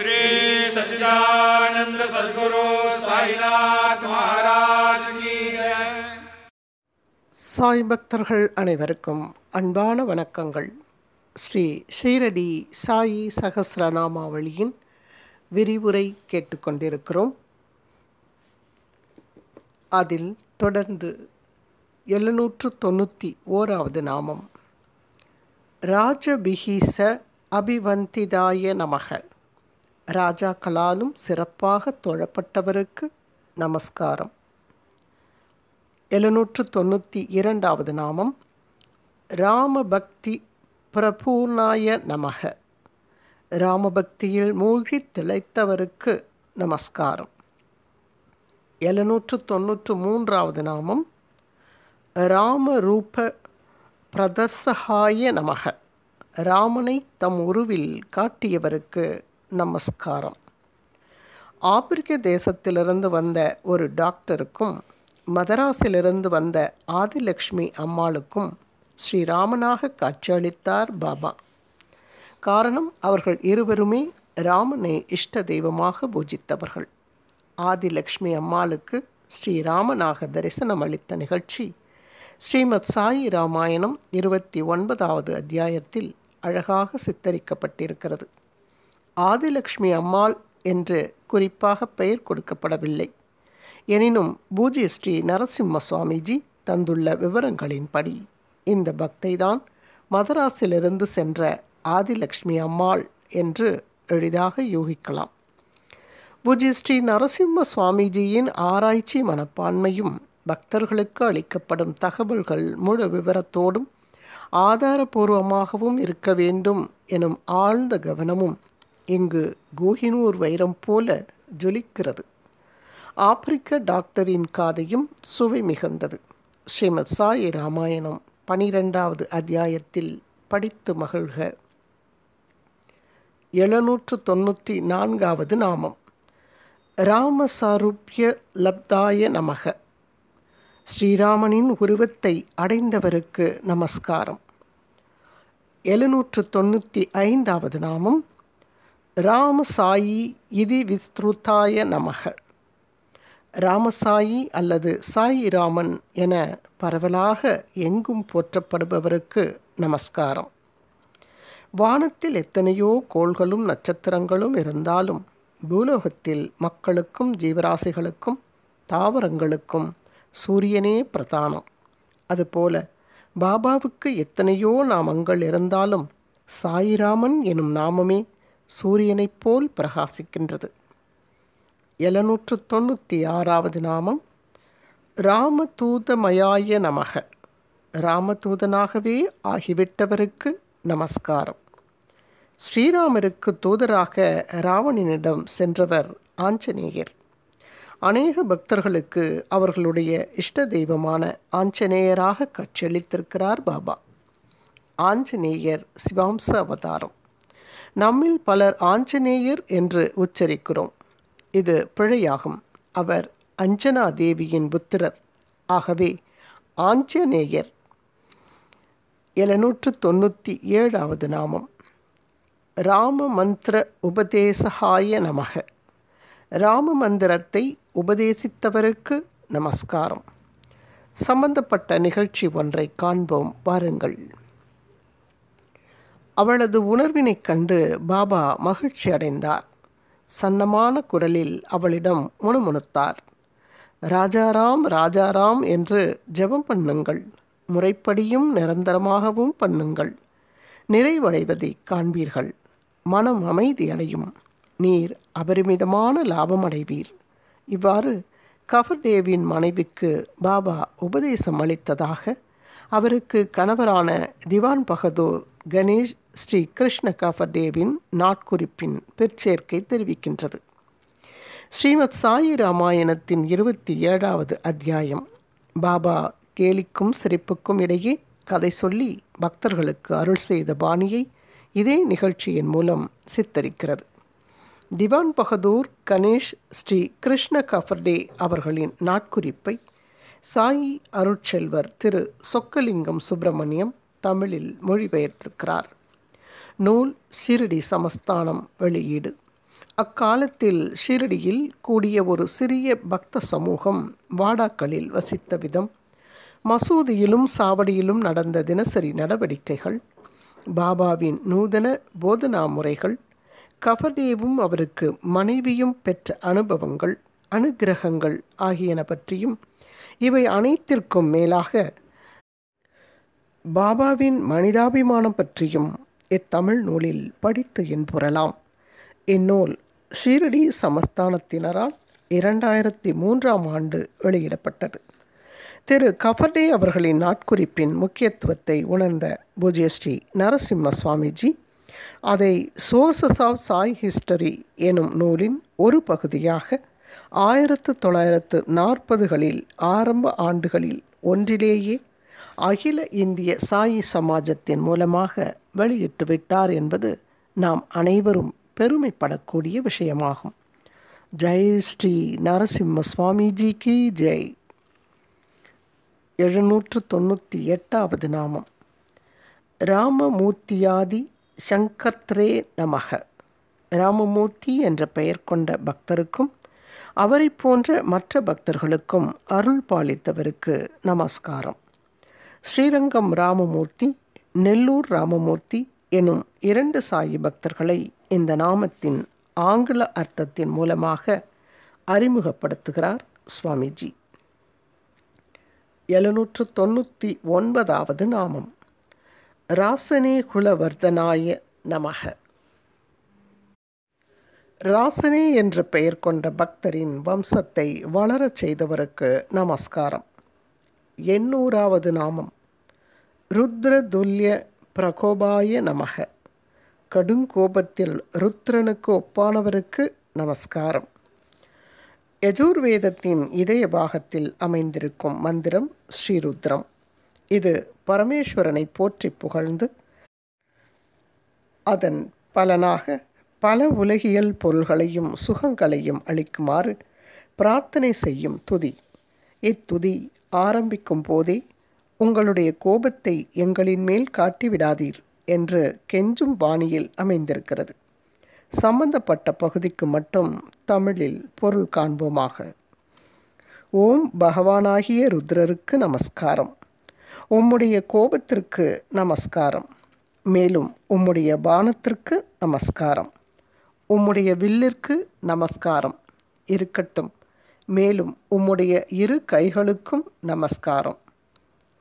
श्री सच्चिदानंद सद्गुरु साईनाथ महाराज की जय. சாய் பக்தர்கள் அனைவருக்கும் அன்பான வணக்கங்கள். ஸ்ரீ ஷீரடி சாயி சகஸ்ரநாமாவளியின் விரிவுரை கேட்டுக்கொண்டிருக்கிறோம். அதில் தொடர்ந்து 791வது நாமம் ராஜபிஹீச அபிவந்திதாய நமக. ராஜாக்களாலும் சிறப்பாக தொழப்பட்டவருக்கு நமஸ்காரம். 792வது நாமம் ராமபக்தி பிரபூர்ணாய நமக. ராமபக்தியில் மூழ்கி திளைத்தவருக்கு நமஸ்காரம். 793வது நாமம் ராமரூப பிரதர்சகாய நமக. ராமனை தம் உருவில் காட்டியவருக்கு நமஸ்காரம். ஆப்பிரிக்க தேசத்திலிருந்து வந்த ஒரு டாக்டருக்கும் மதராஸிலிருந்து வந்த ஆதிலக்ஷ்மி அம்மாளுக்கும் ஸ்ரீராமனாக காட்சியளித்தார் பாபா. காரணம், அவர்கள் இருவருமே ராமனை இஷ்ட தெய்வமாக பூஜித்தவர்கள். ஆதிலக்ஷ்மி அம்மாளுக்கு ஸ்ரீராமனாக தரிசனம் அளித்த நிகழ்ச்சி ஸ்ரீமத் சாயி ராமாயணம் 29வது அத்தியாயத்தில் அழகாக சித்தரிக்கப்பட்டிருக்கிறது. ஆதிலக்ஷ்மி அம்மாள் என்று குறிப்பாக பெயர் கொடுக்கப்படவில்லை. எனினும் பூஜ்ய ஸ்ரீ நரசிம்ம சுவாமிஜி தந்துள்ள விவரங்களின்படி இந்த பக்தைதான் மதராஸிலிருந்து சென்ற ஆதிலக்ஷ்மி அம்மாள் என்று எளிதாக யூகிக்கலாம். பூஜ்ய ஸ்ரீ நரசிம்ம சுவாமிஜியின் ஆராய்ச்சி மனப்பான்மையும் பக்தர்களுக்கு அளிக்கப்படும் தகவல்கள் முழு விவரத்தோடும் ஆதாரபூர்வமாகவும் இருக்க வேண்டும் எனும் ஆழ்ந்த கவனமும் இங்கு கோஹினூர் வைரம் போல ஜொலிக்கிறது. ஆப்பிரிக்க டாக்டரின் காதையும் சுவை மிகுந்தது. ஸ்ரீமத் சாயி ராமாயணம் 12வது அத்தியாயத்தில் படித்து மகிழ்க. 794வது நாமம் ராமசாரூப்ய லப்தாய நமக. ஸ்ரீராமனின் உருவத்தை அடைந்தவருக்கு நமஸ்காரம். 795வது நாமம் ராமசாயி இதி விஸ்ருதாய நமக. ராமசாயி அல்லது சாயி ராமன் என பரவலாக எங்கும் போற்றப்படுபவருக்கு நமஸ்காரம். வானத்தில் எத்தனையோ கோள்களும் நட்சத்திரங்களும் இருந்தாலும் பூலோகத்தில் மக்களுக்கும் ஜீவராசிகளுக்கும் தாவரங்களுக்கும் சூரியனே பிரதானம். அதுபோல பாபாவுக்கு எத்தனையோ நாமங்கள் இருந்தாலும் சாயிராமன் எனும் நாமமே சூரியனைப் போல் பிரகாசிக்கின்றது. 796வது நாமம் ராமதூதமயாய நமக. ராமதூதனாகவே ஆகிவிட்டவருக்கு நமஸ்காரம். ஸ்ரீராமருக்கு தூதராக ராவணனிடம் சென்றவர் ஆஞ்சநேயர். அநேக பக்தர்களுக்கு அவர்களுடைய இஷ்ட தெய்வமான ஆஞ்சநேயராக காட்சியளித்திருக்கிறார் பாபா. ஆஞ்சநேயர் சிவாம்ச அவதாரம். நம்மில் பலர் ஆஞ்சநேயர் என்று உச்சரிக்கிறோம். இது பிழையாகும். அவர் அஞ்சனா தேவியின் புத்திரர். ஆகவே ஆஞ்சநேயர். 797வது நாமம் ராம மந்திர உபதேசகாய நமக. ராம மந்திரத்தை உபதேசித்தவருக்கு நமஸ்காரம். சம்பந்தப்பட்ட நிகழ்ச்சி ஒன்றை காண்போம் வாருங்கள். அவளது உணர்வினைக் கண்டு பாபா மகிழ்ச்சி அடைந்தார். சன்னமான குரலில் அவளிடம் முணுமுணுத்தார். ராஜாராம் ராஜாராம் என்று ஜெபம் பண்ணுங்கள். முறைப்படியும் நிரந்தரமாகவும் பண்ணுங்கள். நிறைவடைவதை காண்பீர்கள். மனம் அமைதியடையும். நீர் அபரிமிதமான லாபம் அடைவீர். இவ்வாறு கஃபர்தேவின் மனைவிக்கு பாபா உபதேசம் அளித்ததாக அவருக்கு கணவரான திவான் பகதூர் கணேஷ் ஸ்ரீ கிருஷ்ண கஃபர்தேவின் நாட்குறிப்பின் பிற்சேர்க்கை தெரிவிக்கின்றது. ஸ்ரீமத் சாயி ராமாயணத்தின் 27வது அத்தியாயம் பாபா கேலிக்கும் சிரிப்புக்கும் இடையே கதை சொல்லி பக்தர்களுக்கு அருள் செய்த பாணியை இதே நிகழ்ச்சியின் மூலம் சித்தரிக்கிறது. திவான் பகதூர் கணேஷ் ஸ்ரீ கிருஷ்ண கஃபர்டே அவர்களின் நாட்குறிப்பை சாயி அருட்செல்வர் திரு சொக்கலிங்கம் சுப்பிரமணியம் தமிழில் மொழிபெயர்த்திருக்கிறார். நூல் ஷீரடி சமஸ்தானம் வெளியீடு. அக்காலத்தில் ஷிரடியில் கூடிய ஒரு சிறிய பக்த சமூகம் வாடாக்களில் வசித்த விதம், மசூதியிலும் சாவடியிலும் நடந்த தினசரி நடவடிக்கைகள், பாபாவின் நூதன போதனா முறைகள், கபர்டேவும் அவருக்கு மனைவியும் பெற்ற அனுபவங்கள், அனுக்கிரகங்கள் ஆகியன பற்றியும், இவை அனைத்திற்கும் மேலாக பாபாவின் மனிதாபிமானம் பற்றியும் இத்தமிழ் நூலில் படித்து இன்புறலாம். இந்நூல் ஷீரடி சமஸ்தானத்தினரால் 2003ஆம் ஆண்டு வெளியிடப்பட்டது. திரு கபர்டே அவர்களின் நாட்குறிப்பின் முக்கியத்துவத்தை உணர்ந்த பூஜ்ய ஸ்ரீ நரசிம்ம சுவாமிஜி அதை சோர்சஸ் ஆஃப் சாய் ஹிஸ்டரி எனும் நூலின் ஒரு பகுதியாக 1940களில் ஆரம்ப ஆண்டுகளில் ஒன்றிலேயே அகில இந்திய சாயி சமாஜத்தின் மூலமாக வெளியிட்டு விட்டார் என்பது நாம் அனைவரும் பெருமைப்படக்கூடிய விஷயமாகும். ஜெய் ஸ்ரீ நரசிம்ம சுவாமிஜி கி ஜெய். 798வது நாமம். ராமமூர்த்தியாதி சங்கர்த்ரே நமக. ராமமூர்த்தி என்ற பெயர் கொண்ட பக்தருக்கும் அவரை போன்ற மற்ற பக்தர்களுக்கும் அருள் பாலித்தவருக்கு நமஸ்காரம். ஸ்ரீரங்கம் ராமமூர்த்தி, நெல்லூர் ராமமூர்த்தி எனும் 2 சாயி பக்தர்களை இந்த நாமத்தின் ஆங்கில அர்த்தத்தின் மூலமாக அறிமுகப்படுத்துகிறார் சுவாமிஜி. 799வது நாமம். ராசனே குலவர்தனாய நமக. ராசனே என்ற பெயர் கொண்ட பக்தரின் வம்சத்தை வளரச் செய்தவருக்கு நமஸ்காரம். 800வது நாமம். ருத்ரதுல்ய பிரகோபாய நமக. கடுங்கோபத்தில் ருத்ரனுக்கு ஒப்பானவருக்கு நமஸ்காரம். யஜுர்வேதத்தின் இதய பாகத்தில் அமைந்திருக்கும் மந்திரம் ஸ்ரீருத்ரம். இது பரமேஸ்வரனை போற்றி புகழ்ந்து அதன் பலனாக பல உலகியல் பொருள்களையும் சுகங்களையும் அளிக்குமாறு பிரார்த்தனை செய்யும் துதி. இத்துதி ஆரம்பிக்கும் போதே உங்களுடைய கோபத்தை எங்களின் மேல் காட்டிவிடாதீர் என்று கெஞ்சும் பாணியில் அமைந்திருக்கிறது. சம்பந்தப்பட்ட பகுதிக்கு மட்டும் தமிழில் பொருள் காண்போமாக. ஓம் பகவானாகிய ருத்ரருக்கு நமஸ்காரம். உம்முடைய கோபத்திற்கு நமஸ்காரம். மேலும் உம்முடைய பானத்திற்கு நமஸ்காரம். உம்முடைய வில்லிற்கு நமஸ்காரம் இருக்கட்டும். மேலும் உம்முடைய 2 கைகளுக்கும் நமஸ்காரம்.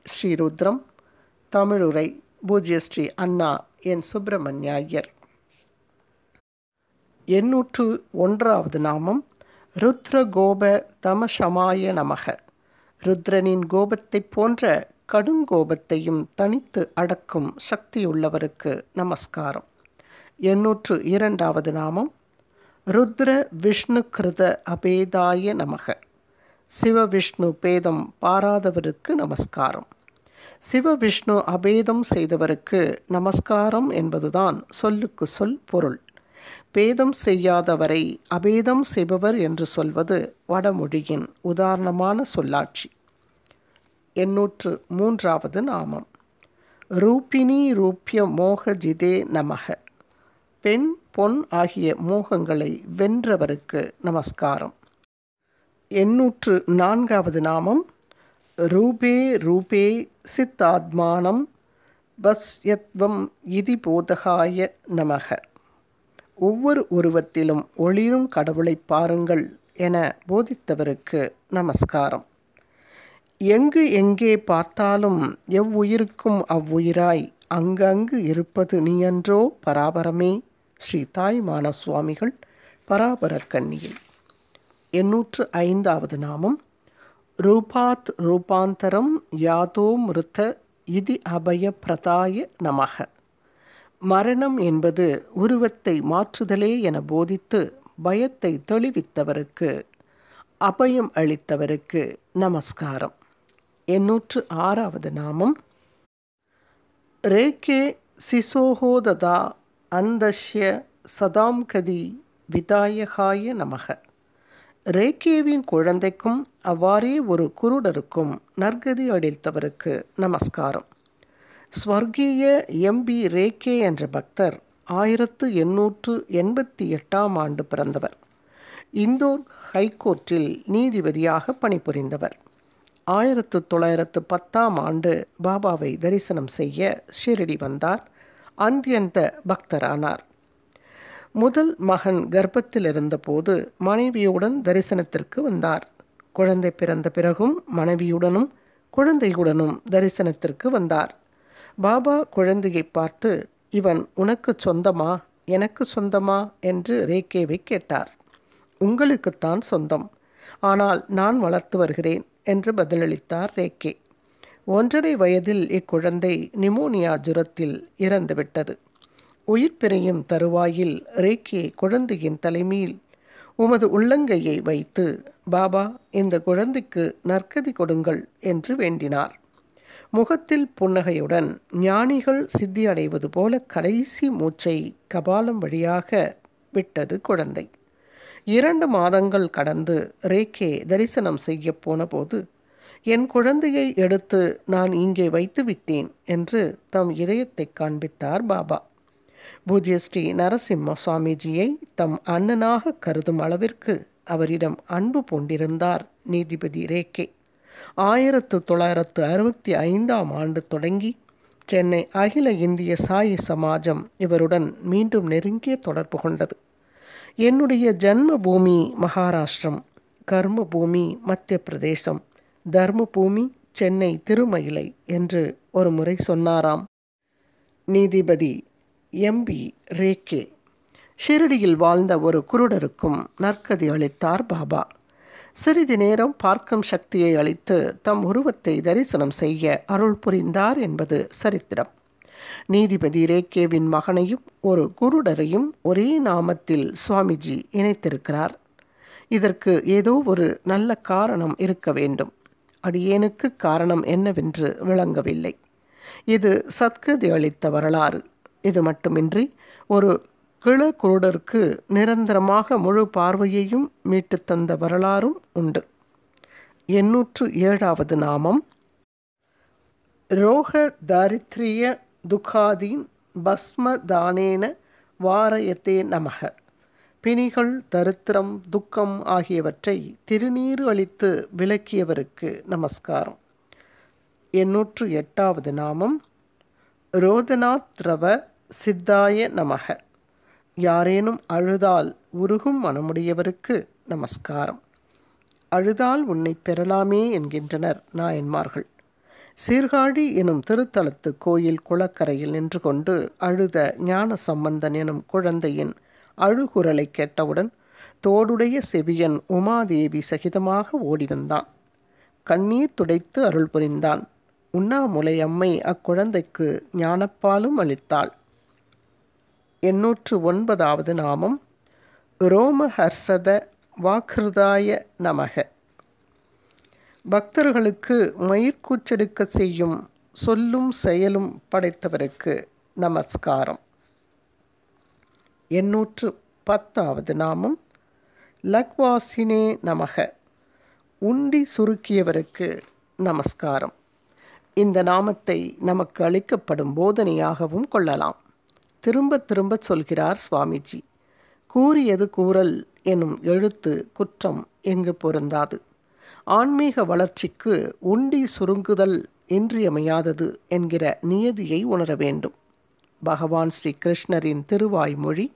ஸ்ரீருத்ரம். தமிழுரை பூஜ்ய ஸ்ரீ அண்ணா என் சுப்பிரமணிய ஐயர். 801வது நாமம். ருத்ரகோப தமசமாய நமக. ருத்ரனின் கோபத்தைப் போன்ற கடுங்கோபத்தையும் தனித்து அடக்கும் சக்தியுள்ளவருக்கு நமஸ்காரம். 802வது நாமம். ருத்ர விஷ்ணு கிருத அபேதாய நமக. சிவவிஷ்ணு பேதம் பாராதவருக்கு நமஸ்காரம். சிவவிஷ்ணு அபேதம் செய்தவருக்கு நமஸ்காரம் என்பதுதான் சொல்லுக்கு சொல் பொருள். பேதம் செய்யாதவரை அபேதம் செய்பவர் என்று சொல்வது வடமொழியின் உதாரணமான சொல்லாட்சி. 803வது நாமம். ரூபிணி ரூப்ய மோகஜிதே நமக. பெண் பொன் ஆகிய மோகங்களை வென்றவருக்கு நமஸ்காரம். 804வது நாமம். ரூபே ரூபே சித்தாத்மானம் வஸ்யத்வம் இதி போதகாய நமக. ஒவ்வொரு உருவத்திலும் ஒளிரும் கடவுளை பாருங்கள் என போதித்தவருக்கு நமஸ்காரம். எங்கு எங்கே பார்த்தாலும் எவ்வுயிருக்கும் அவ்வுயிராய் அங்கங்கு இருப்பது நீயன்றோ பராபரமே. ஸ்ரீ தாய்மான சுவாமிகள் பராபரக்கண்ணியில். 805வது நாமம். ரூபாத் ரூபாந்தரம் யாதோ மிருத இதி அபய பிரதாய நமக. மரணம் என்பது உருவத்தை மாற்றுதலே என போதித்து பயத்தை தெளிவித்தவருக்கு, அபயம் அளித்தவருக்கு நமஸ்காரம். 806வது நாமம். ரேகே சிசோஹோததா அந்தஷ்ய சதாம்கதி விதாயகாய நமக. ரேகேவின் குழந்தைக்கும் அவ்வாறே ஒரு குருடருக்கும் நற்கதி அளித்தவருக்கு நமஸ்காரம். ஸ்வர்கீய எம்பி ரேகே என்ற பக்தர் 1888 பிறந்தவர். இந்தோர் ஹைகோர்ட்டில் நீதிபதியாக பணிபுரிந்தவர். 1910 பாபாவை தரிசனம் செய்ய ஷிரடி வந்தார். அந்தியந்த பக்தரானார். முதல் மகன் கர்ப்பத்தில் இருந்தபோது மனைவியுடன் தரிசனத்திற்கு வந்தார். குழந்தை பிறந்த பிறகும் மனைவியுடனும் குழந்தையுடனும் தரிசனத்திற்கு வந்தார். பாபா குழந்தையை பார்த்து, இவன் உனக்கு சொந்தமா, எனக்கு சொந்தமா என்று ரேக்கேவை கேட்டார். உங்களுக்குத்தான் சொந்தம், ஆனால் நான் வளர்த்து வருகிறேன் என்று பதிலளித்தார் ரேக்கே. 1.5 வயதில் இக்குழந்தை நிமோனியா ஜுரத்தில் இறந்துவிட்டது. உயிர் பிரியும் தருவாயில் ரேக்கே குழந்தையின் தலைமையில் உமது உள்ளங்கையை வைத்து, பாபா, இந்த குழந்தைக்கு நற்கதி கொடுங்கள் என்று வேண்டினார். முகத்தில் புன்னகையுடன் ஞானிகள் சித்தி அடைவது போல கடைசி மூச்சை கபாலம் வழியாக விட்டது குழந்தை. 2 மாதங்கள் கடந்து ரேக்கே தரிசனம் செய்ய போன போது, என் குழந்தையை எடுத்து நான் இங்கே வைத்து விட்டேன் என்று தம் இதயத்தை காண்பித்தார் பாபா. பூஜ்ய ஸ்ரீ நரசிம்ம சுவாமிஜியை தம் அண்ணனாக கருதும் அளவிற்கு அவரிடம் அன்பு பூண்டிருந்தார் நீதிபதி ரேக்கே. 1965 தொடங்கி சென்னை அகில இந்திய சாயி சமாஜம் இவருடன் மீண்டும் நெருங்கிய தொடர்பு கொண்டது. என்னுடைய ஜன்ம பூமி மகாராஷ்டிரம், கர்ம பூமி மத்திய பிரதேசம், தர்ம பூமி சென்னை திருமயிலை என்று ஒரு முறை சொன்னாராம் நீதிபதி எம்பி ரேக்கே. ஷிரடியில் வாழ்ந்த ஒரு குருடருக்கும் நற்கதி அளித்தார் பாபா. சிறிது நேரம் பார்க்கும் சக்தியை அளித்து தம் உருவத்தை தரிசனம் செய்ய அருள் புரிந்தார் என்பது சரித்திரம். நீதிபதி ரேக்கேவின் மகனையும் ஒரு குருடரையும் ஒரே நாமத்தில் சுவாமிஜி இணைத்திருக்கிறார். இதற்கு ஏதோ ஒரு நல்ல காரணம் இருக்க வேண்டும். அடியேனுக்கு காரணம் என்னவென்று விளங்கவில்லை. இது சத்கதி அளித்த வரலாறு. இது மட்டுமின்றி ஒரு கிழ குருடருக்கு நிரந்தரமாக முழு பார்வையையும் மீட்டு தந்த வரலாறும் உண்டு. 807வது நாமம். ரோக தாரித்ரிய துக்காதீன் பஸ்ம தானேன வாரயத்தே நமக. பிணிகள், தரித்திரம், துக்கம் ஆகியவற்றை திருநீறு அளித்து விலக்கியவருக்கு நமஸ்காரம். 808வது நாமம். ரோதனாத்ரவ சித்தாய நமக. யாரேனும் அழுதால் உருகும் மனமுடையவருக்கு நமஸ்காரம். அழுதால் உன்னை பெறலாமே என்கின்றனர் நாயன்மார்கள். சீர்காழி எனும் திருத்தலத்து கோயில் குளக்கரையில் நின்று கொண்டு அழுத ஞான சம்பந்தன் எனும் குழந்தையின் அழுகுரலை கேட்டவுடன் தோடுடைய செவியன் உமாதேவி சகிதமாக ஓடி வந்தான். கண்ணீர் துடைத்து அருள் புரிந்தான். உண்ணாமுலை அம்மை அக்குழந்தைக்கு ஞானப்பாலும் அளித்தாள். 809வது நாமம். ரோமஹர்ஷத வாக்ருதாய நமக. பக்தர்களுக்கு மயிர்கூச்செடுக்க செய்யும் சொல்லும் செயலும் படைத்தவருக்கு நமஸ்காரம். 810வது நாமம். லக்வாசினே நமக. உண்டி சுருக்கியவருக்கு நமஸ்காரம். இந்த நாமத்தை நமக்கு அளிக்கப்படும் போதனையாகவும் கொள்ளலாம். திரும்ப திரும்ப சொல்கிறார் சுவாமிஜி. கூறியது கூறல் எனும் எழுத்து குற்றம் எங்கு பொருந்தாது. ஆன்மீக வளர்ச்சிக்கு உண்டி சுருங்குதல் இன்றியமையாதது என்கிற நியதியை உணர வேண்டும். பகவான் ஸ்ரீ கிருஷ்ணரின் திருவாய்மொழி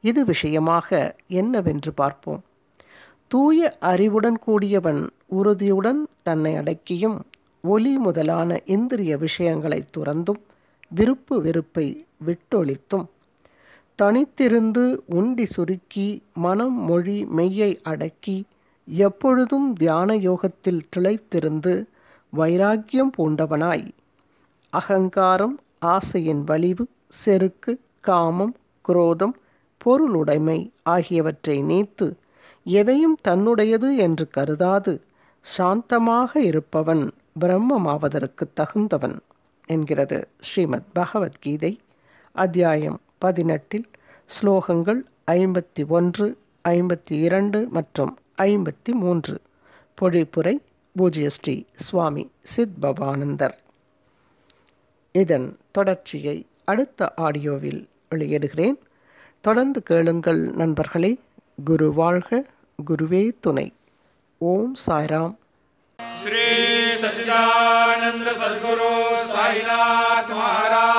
இது விஷயமாக என்னவென்று பார்ப்போம். தூய அறிவுடன் கூடியவன் உறுதியுடன் தன்னை அடக்கியும் ஒலி முதலான இந்திரிய விஷயங்களை துறந்தும் விருப்பு வெறுப்பை விட்டொழித்தும் தனித்திருந்து உண்டி சுருக்கி மனம் மொழி மெய்யை அடக்கி எப்பொழுதும் தியான யோகத்தில் திளைத்திருந்து வைராக்கியம் பூண்டவனாய் அகங்காரம், ஆசையின் வலிவு, செருக்கு, காமம், குரோதம், பொருளுடைமை ஆகியவற்றை நீத்து எதையும் தன்னுடையது என்று கருதாது சாந்தமாக இருப்பவன் பிரம்மமாவதற்கு தகுந்தவன் என்கிறது ஸ்ரீமத் பகவத்கீதை. அத்தியாயம் 18 ஸ்லோகங்கள் 51, 52 மற்றும் 53. பொழிப்புரை பூஜ்ய ஸ்ரீ சுவாமி சித்பவானந்தர். இதன் தொடர்ச்சியை அடுத்த ஆடியோவில் வெளியிடுகிறேன். தொடர்ந்து கேளுங்கள் நண்பர்களே. குரு வாழ்க, குருவே துணை. ஓம் சாய்ராம். श्री सच्चिदानंद सद्गुरु साईनाथ महाराज